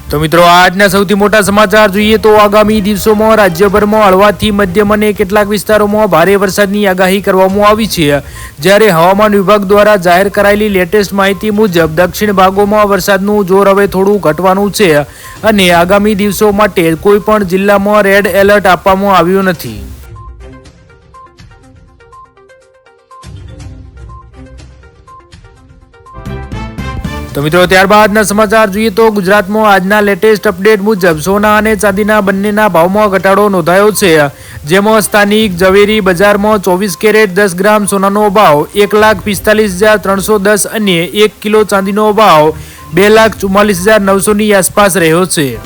તો મિત્રો આજના સૌથી મોટા સમાચાર જોઈએ તો આગામી દિવસોમાં રાજ્યભરમાં હળવાથી મધ્યમ અને કેટલાક વિસ્તારોમાં ભારે વરસાદની આગાહી કરવામાં આવી છે। જ્યારે હવામાન વિભાગ દ્વારા જાહેર કરાયેલી લેટેસ્ટ માહિતી મુજબ દક્ષિણ ભાગોમાં વરસાદનું જોર હવે થોડું ઘટવાનું છે અને આગામી દિવસો માટે કોઈ પણ જિલ્લામાં રેડ એલર્ટ આપવામાં આવ્યું નથી। તો મિત્રો ત્યારબાદના સમાચાર જોઈએ તો ગુજરાતમાં આજના લેટેસ્ટ અપડેટ મુજબ સોના અને ચાંદીના બંનેના ભાવમાં ઘટાડો નોંધાયો છે। જેમાં સ્થાનિક ઝવેરી બજારમાં 24 કેરેટ 10 ગ્રામ સોનાનો ભાવ 1,45,310 અને 1 કિલો ચાંદીનો ભાવ 2,44,900ની આસપાસ રહ્યો છે।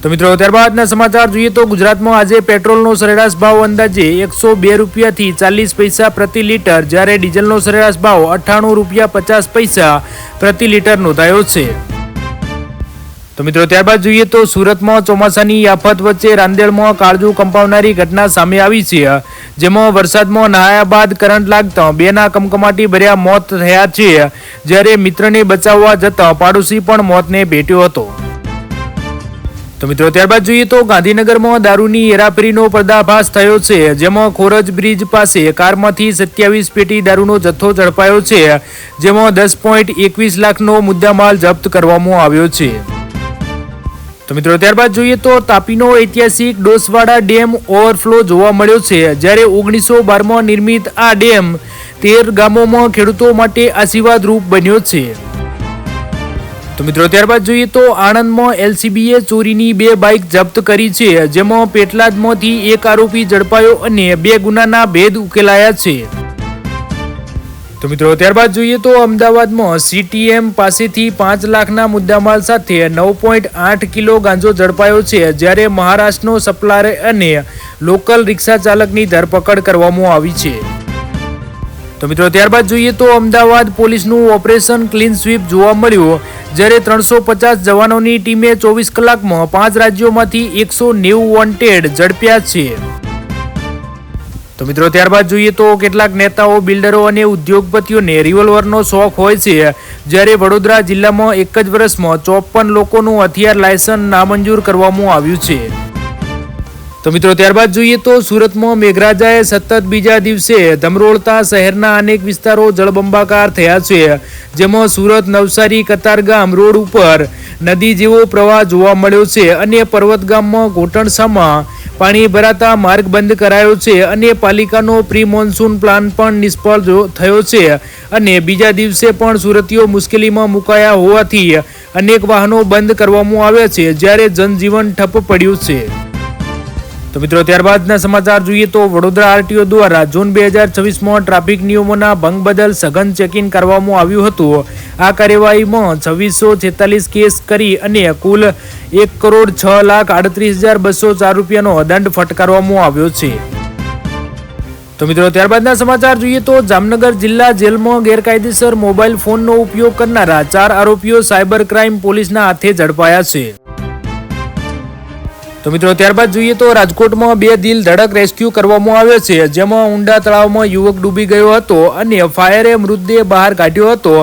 તો મિત્રો ત્યારબાદના સમાચાર જોઈએ તો ગુજરાતમાં આજે પેટ્રોલનો સરેરાશ ભાવ અંદાજે 102 રૂપિયાથી 40 પૈસા પ્રતિ લીટર, જ્યારે ડીઝલનો સરેરાશ ભાવ 98 રૂપિયા 50 પૈસા પ્રતિ લીટર નોંધાયો છે। તો મિત્રો ત્યારબાદ જોઈએ તો સુરતમાં ચોમાસાની આફત વચ્ચે રાંદેરમાં કાળજુ કંપાવનારી ઘટના સામે આવી છે। જેમાં વરસાદમાં નહાયા બાદ કરંટ લાગતા બેના કમકમાટી ભર્યા મોત થયા છે, જ્યારે મિત્રને બચાવવા જતા પાડોશી પણ મોતને ભેટ્યો હતો। તો મિત્રો ત્યારબાદ જોઈએ તો ગાંધીનગરમાં દારૂની હેરાફેરીનો પર્દાફાશ થયો છે। જેમાં ખોરજ બ્રિજ પાસે કારમાંથી 27 પેટી દારૂનો જથ્થો ઝડપાયો છે, જેમાં 10.21 લાખનો મુદ્દામાલ જપ્ત કરવામાં આવ્યો છે। તો મિત્રો ત્યારબાદ જોઈએ તો તાપીનો ઐતિહાસિક ડોસવાડા ડેમ ઓવરફ્લો જોવા મળ્યો છે। જ્યારે 1912માં નિર્મિત આ ડેમ 13 ગામોમાં ખેડૂતો માટે આશીર્વાદ રૂપ બન્યો છે। તો મિત્રો ત્યારબાદ જોઈએ તો આણંદમાં એલસીબીએ ચોરીની 2 બાઇક જપ્ત કરી છે। જેમાં પેટલાદમાંથી એક આરોપી ઝડપાયો અને 2 ગુનાના ભેદ ઉકેલાયા છે। તો મિત્રો ત્યારબાદ જોઈએ તો અમદાવાદમાં સીટીએમ પાસેથી 5 લાખના મુદ્દામાલ સાથે 9.8 કિલો ગાંજો ઝડપાયો છે, જ્યારે મહારાષ્ટ્રનો સપ્લાયર અને લોકલ રિક્ષા ચાલકની ધરપકડ કરવામાં આવી છે। તો મિત્રો ત્યારબાદ જોઈએ તો અમદાવાદ પોલીસનું ઓપરેશન ક્લીન સ્વીપ જોવા મળ્યું, જ્યારે 350 જવાનોની ટીમે 24 કલાકમાં 5 રાજ્યોમાંથી 190 વોન્ટેડ ઝડપ્યા છે। તો મિત્રો ત્યારબાદ જોઈએ તો કેટલાક નેતાઓ, બિલ્ડરો અને ઉદ્યોગપતિઓને રિવોલ્વરનો શોખ હોય છે, જ્યારે વડોદરા જિલ્લામાં એક જ વર્ષમાં 54 લોકોનું હથિયાર લાયસન્સ નામંજૂર કરવામાં આવ્યું છે। તો મિત્રો ત્યારબાદ જોઈએ તો સુરતમાં મેઘરાજાએ સતત બીજા દિવસે ધમરોળતા શહેરના અનેક વિસ્તારો જળબંબાકાર થયા છે। જેમાં સુરત નવસારી કતારગામ રોડ ઉપર નદી જેવો પ્રવાહ જોવા મળ્યો છે અને પર્વતગામમાં ઘોટણસામાં પાણી ભરાતા માર્ગ બંધ કરાયો છે અને પાલિકાનો પ્રી મોન્સૂન પ્લાન પણ નિષ્ફળ થયો છે અને બીજા દિવસે પણ સુરતીઓ મુશ્કેલીમાં મુકાયા હોવાથી અનેક વાહનો બંધ કરવામાં આવ્યા છે, જ્યારે જનજીવન ઠપ પડ્યું છે। તો મિત્રો ત્યારબાદના સમાચાર જોઈએ તો વડોદરા આરટીઓ દ્વારા જૂન 2026માં ટ્રાફિક નિયમોના ભંગ બદલ સઘન ચેકિંગ કરવામાં આવ્યું હતું। આ કાર્યવાહીમાં 2646 કેસ કરી અને કુલ 1,06,38,204 રૂપિયાનો દંડ ફટકારવામાં આવ્યો છે। તો મિત્રો ત્યારબાદના સમાચાર જોઈએ તો જામનગર જિલ્લા જેલમાં ગેરકાયદેસર મોબાઈલ ફોનનો ઉપયોગ કરનારા 4 આરોપીઓ સાયબર ક્રાઇમ પોલીસના હાથે ઝડપાયા છે। તો મિત્રો ત્યારબાદ જોઈએ તો રાજકોટમાં 2 દિલ ધડક રેસ્ક્યુ કરવામાં આવ્યો છે, જેમાં ઊંડા તળાવમાં યુવક ડૂબી ગયો હતો અને ફાયરે મૃતદેહ બહાર કાઢ્યો હતો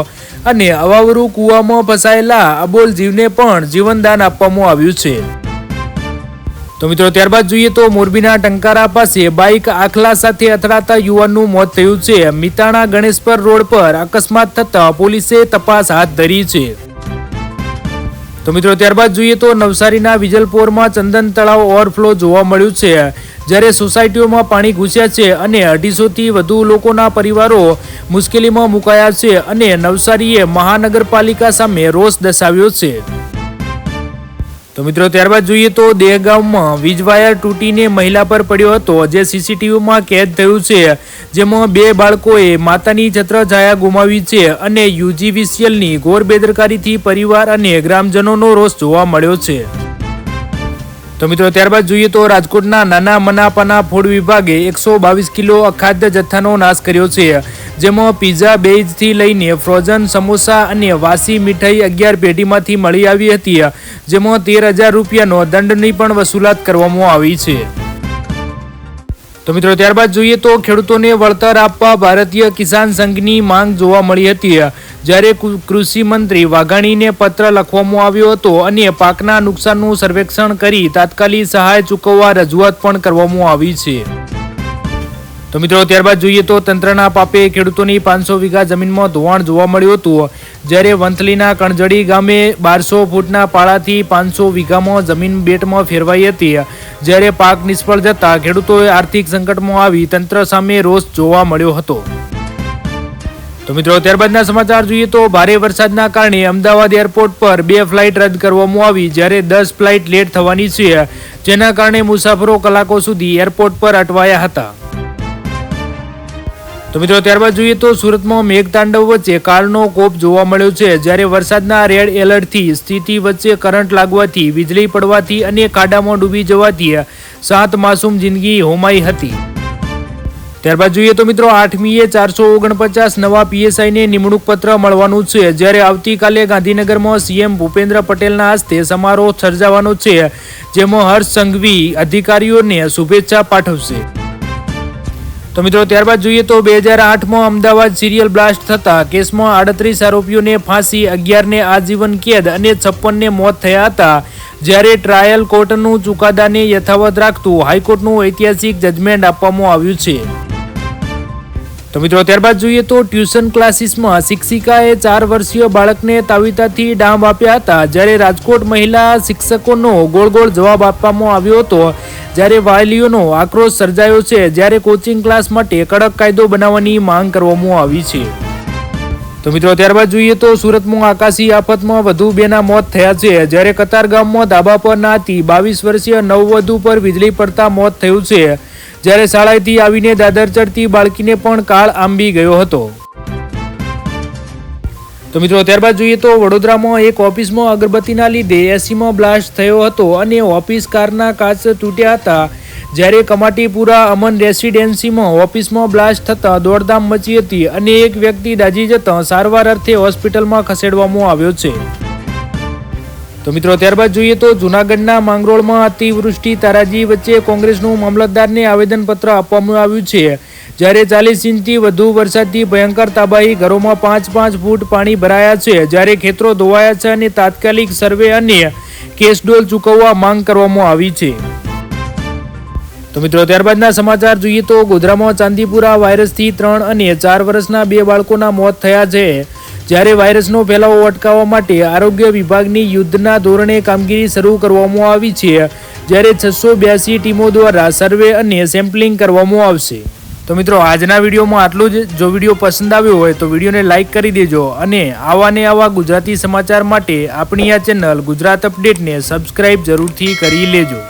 અને અવાવરૂ કૂવામાં ફસાયેલા અબોલ જીવને પણ જીવનદાન આપવામાં આવ્યું છે। તો મિત્રો ત્યારબાદ જોઈએ તો મોરબીના ટંકારા પાસે બાઇક આખલા સાથે અથડાતા યુવાનનું મોત થયું છે। મિતાણા ગણેશપર રોડ પર અકસ્માત થતા પોલીસે તપાસ હાથ ધરી છે। તો મિત્રો ત્યારબાદ જોઈએ તો નવસારીના વિજલપોરમાં ચંદન તળાવ ઓવરફ્લો જોવા મળ્યું છે, જ્યારે સોસાયટીઓમાં પાણી ઘૂસ્યા છે અને 250થી વધુ લોકોના પરિવારો મુશ્કેલીમાં મુકાયા છે અને નવસારીએ મહાનગરપાલિકા સામે રોષ દર્શાવ્યો છે। તો મિત્રો ત્યારબાદ જોઈએ તો દેહગામમાં વીજવાયર તૂટીને મહિલા પર પડ્યો હતો, જે સીસીટીવીમાં કેદ થયું છે। જેમાં 2 બાળકોએ માતાની છત્રછાયા ગુમાવી છે અને યુજીવીસીએલની ઘોર બેદરકારીથી પરિવાર અને ગ્રામજનોનો રોષ જોવા મળ્યો છે। તો મિત્રો ત્યારબાદ જોઈએ તો રાજકોટના નાના મનાપાના ફૂડ વિભાગે 122 કિલો અખાદ્ય જથ્થાનો નાશ કર્યો છે, જેમાં પીઝા બેઝથી લઈને ફ્રોઝન સમોસા અને વાસી મીઠાઈ 11 પેટીમાંથી મળી આવી હતી, જેમાં 13,000 રૂપિયાનો દંડની પણ વસૂલાત કરવામાં આવી છે। તો મિત્રો ત્યારબાદ જોઈએ તો ખેડૂતોને વળતર આપવા ભારતીય કિસાન સંઘની માંગ જોવા મળી હતી, જ્યારે કૃષિ મંત્રી વાઘાણીને પત્ર લખવામાં આવ્યો હતો અને પાકના નુકસાનનું સર્વેક્ષણ કરી તાત્કાલિક સહાય ચૂકવવા રજૂઆત પણ કરવામાં આવી છે। તો મિત્રો ત્યારબાદ જોઈએ તો તંત્રના પાપે ખેડૂતોની 500 વીઘા જમીનમાં ધોવાણ જોવા મળ્યું હતું। જ્યારે વંથલીના કણજડી ગામે 1200 ફૂટના પાળાથી 500 વીઘામાં જમીન બેટમાં ફેરવાઈ હતી। જ્યારે પાક નિષ્ફળ જતા ખેડૂતોએ આર્થિક સંકટમાં આવી તંત્ર સામે રોષ જોવા મળ્યો હતો। તો મિત્રો ત્યારબાદના સમાચાર જોઈએ તો ભારે વરસાદના કારણે અમદાવાદ એરપોર્ટ પર 2 ફ્લાઇટ રદ કરવામાં આવી, જ્યારે 10 ફ્લાઇટ લેટ થવાની છે, જેના કારણે મુસાફરો કલાકો સુધી એરપોર્ટ પર અટવાયા હતા। તો મિત્રો ત્યારબાદ જોઈએ તો સુરતમાં મેઘતાંડવ વચ્ચે કાળનો કોપ જોવા મળ્યો છે। જ્યારે વરસાદના રેડ એલર્ટથી સ્થિતિ વચ્ચે કરંટ લાગવાથી, વીજળી પડવાથી અને ખાડામાં ડૂબી જવાથી 7 માસૂમ જિંદગી હોમાઈ હતી। ત્યારબાદ જોઈએ તો મિત્રો 8મીએ 449 નવા પીએસઆઈને નિમણૂક પત્ર મળવાનું છે। જ્યારે આવતીકાલે ગાંધીનગરમાં સીએમ ભૂપેન્દ્ર પટેલના હસ્તે સમારોહ સર્જાવાનો છે, જેમાં હર્ષ સંઘવી અધિકારીઓને શુભેચ્છા પાઠવશે। તો મિત્રો ત્યારબાદ જોઈએ તો 2008માં અમદાવાદ સિરિયલ બ્લાસ્ટ થતા કેસમાં 38 આરોપીઓને ફાંસી, 11ને આજીવન કેદ અને 56ને મોત થયા હતા। જ્યારે ટ્રાયલ કોર્ટનું ચુકાદાને યથાવત રાખતું હાઈકોર્ટનું ઐતિહાસિક જજમેન્ટ આપવામાં આવ્યું છે। તો મિત્રો ત્યારબાદ જોઈએ તો ટ્યુશન ક્લાસીસમાં શિક્ષિકાએ 4 વર્ષીય બાળકને તાવીતાથી ડામ આપ્યા હતા। જ્યારે રાજકોટ મહિલા શિક્ષકોનો ગોળ જવાબ આપવામાં આવ્યો હતો। જ્યારે વાલીઓનો આક્રોશ સર્જાયો છે। જ્યારે કોચિંગ ક્લાસ માટે કડક કાયદો બનાવવાની માંગ કરવામાં આવી છે। તો મિત્રો ત્યારબાદ જોઈએ તો સુરતમાં આકાશી આફતમાં વધુ 2ના મોત થયા છે। જ્યારે કતારગામમાં ધાબા પર નાતી 22 વર્ષીય નવવધુ પર વીજળી પડતા મોત થયું છે। જ્યારે શાળાએથી આવીને દાદર ચડતી બાળકીને પણ કાળ આંબી ગયો હતો। તો મિત્રો ત્યારબાદ જોઈએ તો વડોદરામાં એક ઓફિસમાં અગરબત્તીના લીધે એસીમાં બ્લાસ્ટ થયો હતો અને ઓફિસ કારના કાચ તૂટ્યા હતા। જ્યારે કમાટીપુરા અમન રેસિડેન્સીમાં ઓફિસમાં બ્લાસ્ટ થતાં દોડધામ મચી હતી અને એક વ્યક્તિ દાઝી જતાં સારવાર અર્થે હોસ્પિટલમાં ખસેડવામાં આવ્યો છે। તો મિત્રો ત્યારબાદ જોઈએ તો જૂનાગઢના માંગરોળમાં અતિવૃષ્ટિ તારાજી વચ્ચે કોંગ્રેસનું મામલતદારને આવેદનપત્ર આપવામાં આવ્યું છે। જ્યારે 40 ઇંચથી વધુ વરસાદથી ભયંકર તબાહી, ઘરોમાં 5-5 ફૂટ પાણી ભરાયા છે। જ્યારે ખેતરો ધોવાયા છે અને તાત્કાલિક સર્વે અને કેશડોલ ચૂકવવા માંગ કરવામાં આવી છે। તો મિત્રો ત્યારબાદના સમાચાર જોઈએ તો ગોધરામાં ચાંદીપુરા વાયરસથી 3 અને 4 વર્ષના 2 બાળકોના મોત થયા છે। જ્યારે વાયરસનો ફેલાવો અટકાવવા માટે આરોગ્ય વિભાગની યુદ્ધના ધોરણે કામગીરી શરૂ કરવામાં આવી છે। જ્યારે 682 ટીમો દ્વારા સર્વે અને સેમ્પલિંગ કરવામાં આવશે। તો મિત્રો આજના વિડીયોમાં આટલું જ। જો વિડીયો પસંદ આવ્યો હોય તો વિડીયોને લાઇક કરી દેજો અને આવા ગુજરાતી સમાચાર માટે આપણી આ ચેનલ ગુજરાત અપડેટને સબસ્ક્રાઇબ જરૂરથી કરી લેજો।